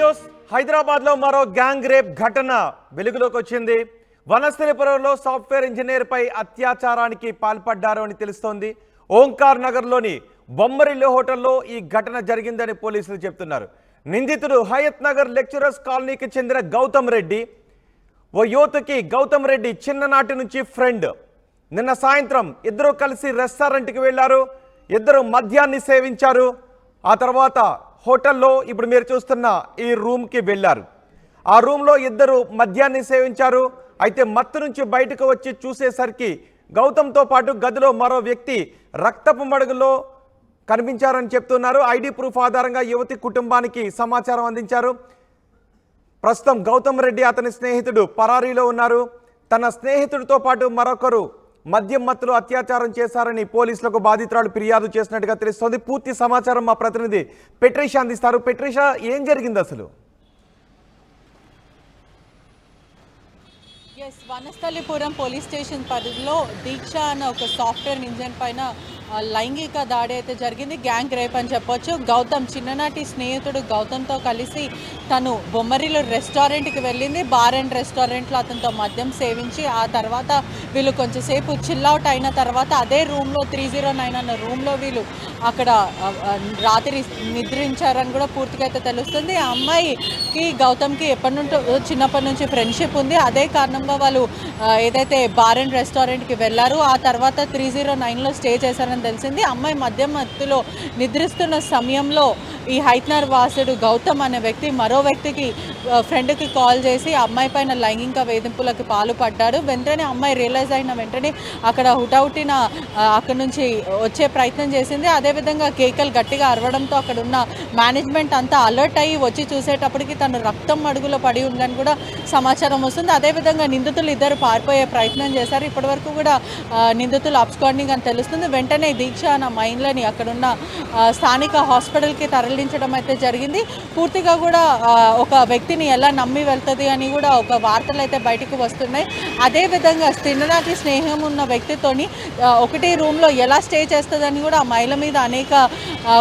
News Hyderabad లో మరో gang rape ఘటన వెలుగులోకి వచ్చింది. వనస్థలిపురంలో సాఫ్ట్వేర్ ఇంజనీర్ పై అత్యాచారానికి పాల్పడ్డారు అని తెలుస్తోంది. ఓంకార్ నగర్ లోని బొమ్మరిల్లు హోటల్లో ఈ ఘటన జరిగిందని పోలీసులు చెప్తున్నారు. నిందితుడు హయత్ నగర్ లెక్చరర్స్ కాలనీకి చెందిన గౌతమ్ రెడ్డి. ఓ యువతకి గౌతమ్ రెడ్డి చిన్ననాటి నుంచి ఫ్రెండ్. నిన్న సాయంత్రం ఇద్దరు కలిసి రెస్టారెంట్కి వెళ్లారు. ఇద్దరు మద్యాన్ని సేవించారు. ఆ తర్వాత హోటల్లో ఇప్పుడు మీరు చూస్తున్న ఈ రూమ్కి వెళ్ళారు. ఆ రూమ్లో ఇద్దరు మద్యాన్ని సేవించారు. అయితే మత్తు నుంచి బయటకు వచ్చి చూసేసరికి గౌతమ్తో పాటు గదిలో మరో వ్యక్తి రక్తపు మడుగులో కనిపించారని చెప్తున్నారు. ఐడి ప్రూఫ్ ఆధారంగా యువతి కుటుంబానికి సమాచారం అందించారు. ప్రస్తుతం గౌతమ్ రెడ్డి అతని స్నేహితుడు పరారీలో ఉన్నారు. తన స్నేహితుడితో పాటు మరొకరు మద్యం మత్తులో అత్యాచారం చేశారని పోలీసులకు బాధితురాలు ఫిర్యాదు చేసినట్టుగా తెలుస్తోంది. పూర్తి సమాచారం మా ప్రతినిధి పెట్రిషా అందిస్తారు. పెట్రిషా, ఏం జరిగింది అసలు? వనస్థలిపురం పోలీస్ స్టేషన్ పరిధిలో దీక్ష అన్న ఒక సాఫ్ట్వేర్ ఇంజన్ పైన లైంగిక దాడి అయితే జరిగింది. గ్యాంగ్ రేప్ అని చెప్పొచ్చు. గౌతమ్ చిన్ననాటి స్నేహితుడు గౌతమ్తో కలిసి తను బొమ్మరిలో రెస్టారెంట్కి వెళ్ళింది. బార్ అండ్ రెస్టారెంట్లో అతనితో మద్యం సేవించి ఆ తర్వాత వీళ్ళు కొంచెంసేపు చిల్అవుట్ అయిన తర్వాత అదే రూమ్లో 309 అన్న రూమ్లో వీళ్ళు అక్కడ రాత్రి నిద్రించారని కూడా పూర్తిగా అయితే తెలుస్తుంది. ఆ అమ్మాయికి గౌతమ్కి చిన్నప్పటి నుంచి ఫ్రెండ్షిప్ ఉంది. అదే కారణంగా వాళ్ళు ఏదైతే బార్ అండ్ రెస్టారెంట్కి వెళ్ళారు. ఆ తర్వాత 309లో స్టే చేశారని తెలిసింది. అమ్మాయి మద్యం మత్తులో నిద్రిస్తున్న సమయంలో ఈ హైత్నర్ వాసుడు గౌతమ్ అనే వ్యక్తి మరో వ్యక్తికి ఫ్రెండ్కి కాల్ చేసి అమ్మాయి పైన లైంగిక వేధింపులకు పాల్పడ్డాడు. వెంటనే అమ్మాయి రియలైజ్ అయిన వెంటనే అక్కడ హుటాహుటిన అక్కడి నుంచి వచ్చే ప్రయత్నం చేసింది. అదేవిధంగా కేకలు గట్టిగా అరవడంతో అక్కడ ఉన్న మేనేజ్మెంట్ అంతా అలర్ట్ అయ్యి వచ్చి చూసేటప్పటికి తను రక్తం అడుగులో పడి ఉందని కూడా సమాచారం వస్తుంది. అదేవిధంగా నిందితులు ఇద్దరు పారిపోయే ప్రయత్నం చేశారు. ఇప్పటివరకు కూడా నిందితులు అబ్స్కాండింగ్ అని తెలుస్తుంది. వెంటనే దీక్ష అన్న మైండ్లని అక్కడున్న స్థానిక హాస్పిటల్కి తరలించడం అయితే జరిగింది. పూర్తిగా కూడా ఒక వ్యక్తిని ఎలా నమ్మి వెళ్తుంది అని కూడా ఒక వార్తలు అయితే బయటకు వస్తున్నాయి. అదేవిధంగా చిన్ననాటి స్నేహం ఉన్న వ్యక్తితోని ఒకటి రూమ్లో ఎలా స్టే చేస్తుందని కూడా ఆ మహిళ మీద అనేక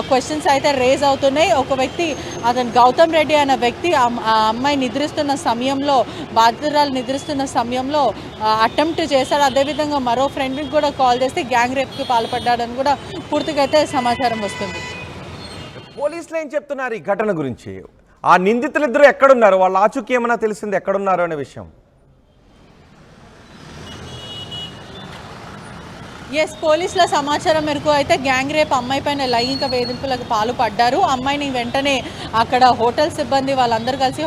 క్వశ్చన్స్ అయితే రేజ్ అవుతున్నాయి. ఒక వ్యక్తి అతను గౌతమ్ రెడ్డి అనే వ్యక్తి ఆ అమ్మాయి నిద్రిస్తున్న సమయంలో బాధితురాలు నిద్రిస్తున్న సమయంలో అటెంప్ట్ చేశాడు. అదేవిధంగా మరో ఫ్రెండ్కి కూడా కాల్ చేస్తే గ్యాంగ్ రేప్కి పాల్పడ్డాడని కూడా పూర్తిగా అయితే సమాచారం వస్తుంది. పోలీసులు ఏం చెప్తున్నారు ఈ ఘటన గురించి? ఆ నిందితులు ఇద్దరు ఎక్కడున్నారు? వాళ్ళ ఆచూకీ ఏమైనా తెలిసింది ఎక్కడున్నారు అనే విషయం? పోలీసుల సమాచారం మేరకు అయితే గ్యాంగ్ రేప్ అమ్మాయి పైన లైంగిక వేధింపులకు పాల్పడ్డారు. అమ్మాయిని వెంటనే అక్కడ హోటల్ సిబ్బంది వాళ్ళందరూ కలిసి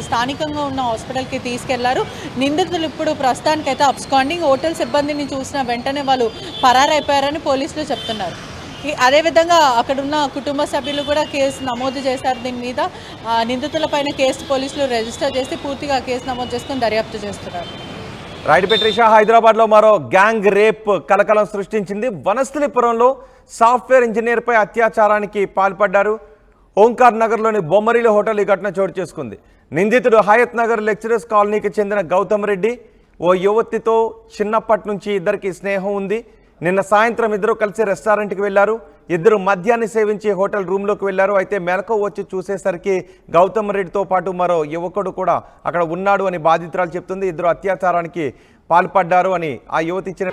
స్థానికంగా ఉన్న హాస్పిటల్కి తీసుకెళ్లారు. నిందితులు ఇప్పుడు ప్రస్తుతానికైతే అబ్స్కాండింగ్. హోటల్ సిబ్బందిని చూసిన వెంటనే వాళ్ళు పరారైపోయారని పోలీసులు చెప్తున్నారు. అదేవిధంగా అక్కడున్న కుటుంబ సభ్యులు కూడా కేసు నమోదు చేశారు. దీని మీద నిందితులపైన కేసు పోలీసులు రిజిస్టర్ చేసి పూర్తిగా కేసు నమోదు చేసుకుని దర్యాప్తు చేస్తున్నారు. రైట్ పెట్రిషా, హైదరాబాద్లో మరో గ్యాంగ్ రేప్ కలకలం సృష్టించింది. వనస్థలిపురంలో సాఫ్ట్వేర్ ఇంజనీర్ పై అత్యాచారానికి పాల్పడ్డారు. ఓంకార్ నగర్లోని బొమ్మరిలో హోటల్ ఈ ఘటన చోటు చేసుకుంది. నిందితుడు హయత్ నగర్ లెక్చరర్స్ కాలనీకి చెందిన గౌతమ్ రెడ్డి. ఓ యువతితో చిన్నప్పటి నుంచి ఇద్దరికి స్నేహం ఉంది. నిన్న సాయంత్రం ఇద్దరు కలిసి రెస్టారెంట్కి వెళ్లారు. ఇద్దరు మద్యాన్ని సేవించి హోటల్ రూమ్లోకి వెళ్లారు. అయితే మెలకు వచ్చి చూసేసరికి గౌతమ్ రెడ్డితో పాటు మరో యువకుడు కూడా అక్కడ ఉన్నాడు అని బాధితురాలు చెప్తుంది. ఇద్దరు అత్యాచారానికి పాల్పడ్డారు అని ఆ యువతి ఇచ్చిన